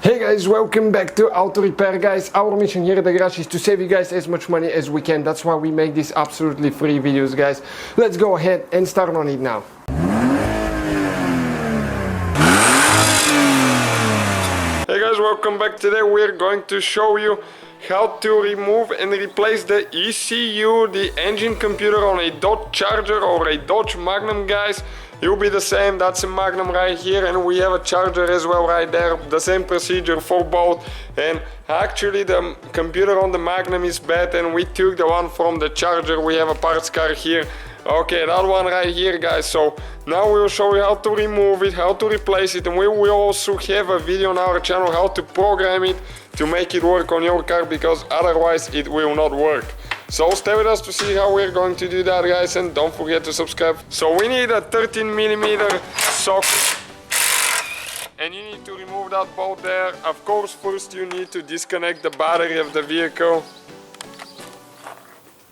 Hey guys, welcome back to Auto Repair, guys. Our mission here at the garage is to save you guys as much money as we can. That's why we make these absolutely free videos, guys. Let's go ahead and start on it now. Hey guys, welcome back. Today we're going to show you how to remove and replace the ECU, the engine computer on a Dodge Charger or a Dodge Magnum, guys. It will be the same. That's a Magnum right here, and we have a Charger as well right there. The same procedure for both. And actually the computer on the Magnum is bad, and we took the one from the Charger. We have a parts car here. Okay, that one right here, guys. So now we'll show you how to remove it, how to replace it, and we will also have a video on our channel how to program it to make it work on your car, because otherwise it will not work. So stay with us to see how we're going to do that, guys, and don't forget to subscribe. So we need a 13mm socket, and you need to remove that bolt there. Of course, first you need to disconnect the battery of the vehicle.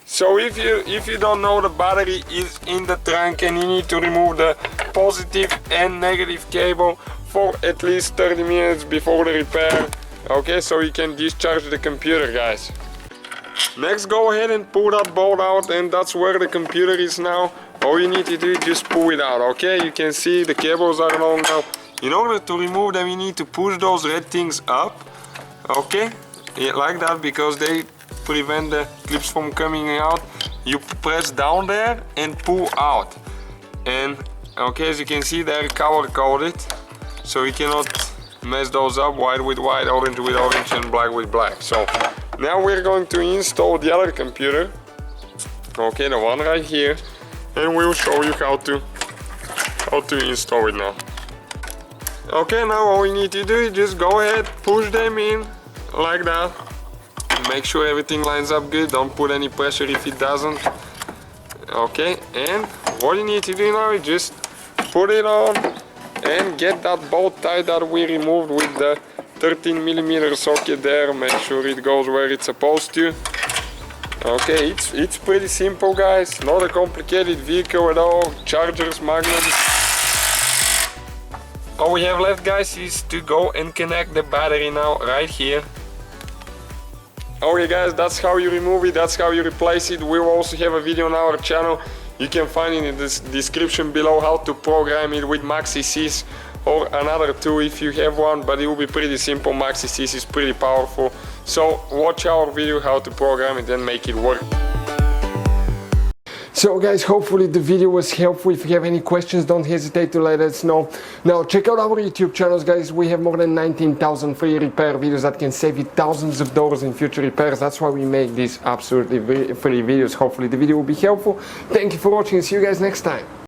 So if you don't know, the battery is in the trunk, and you need to remove the positive and negative cable for at least 30 minutes before the repair. Okay, so you can discharge the computer, guys. Next, go ahead and pull that bolt out, and that's where the computer is now. All you need to do is just pull it out, okay? You can see the cables are long now. In order to remove them, you need to push those red things up, okay? Yeah, like that, because they prevent the clips from coming out. You press down there and pull out. And okay, as you can see, they're color coded, so you cannot mess those up. White with white, orange with orange, and black with black. So now we're going to install the other computer, okay, the one right here, and we'll show you how to install it now. Okay, now all you need to do is just go ahead, push them in like that. Make sure everything lines up good, don't put any pressure if it doesn't. Okay, and what you need to do now is just put it on and get that bolt tied that we removed with the 13mm socket there. Make sure it goes where it's supposed to. Okay, it's pretty simple, guys, not a complicated vehicle at all. Chargers, Magnums. All we have left, guys, is to go and connect the battery now right here. Okay, guys, that's how you remove it, that's how you replace it. We will also have a video on our channel. You can find it in the description below how to program it with MaxiSys or another tool if you have one, but it will be pretty simple. MaxiSys is pretty powerful. So watch our video how to program it and make it work. So guys, hopefully the video was helpful. If you have any questions, don't hesitate to let us know. Now check out our YouTube channels, guys. We have more than 19,000 free repair videos that can save you thousands of dollars in future repairs. That's why we make these absolutely free videos. Hopefully the video will be helpful. Thank you for watching. See you guys next time.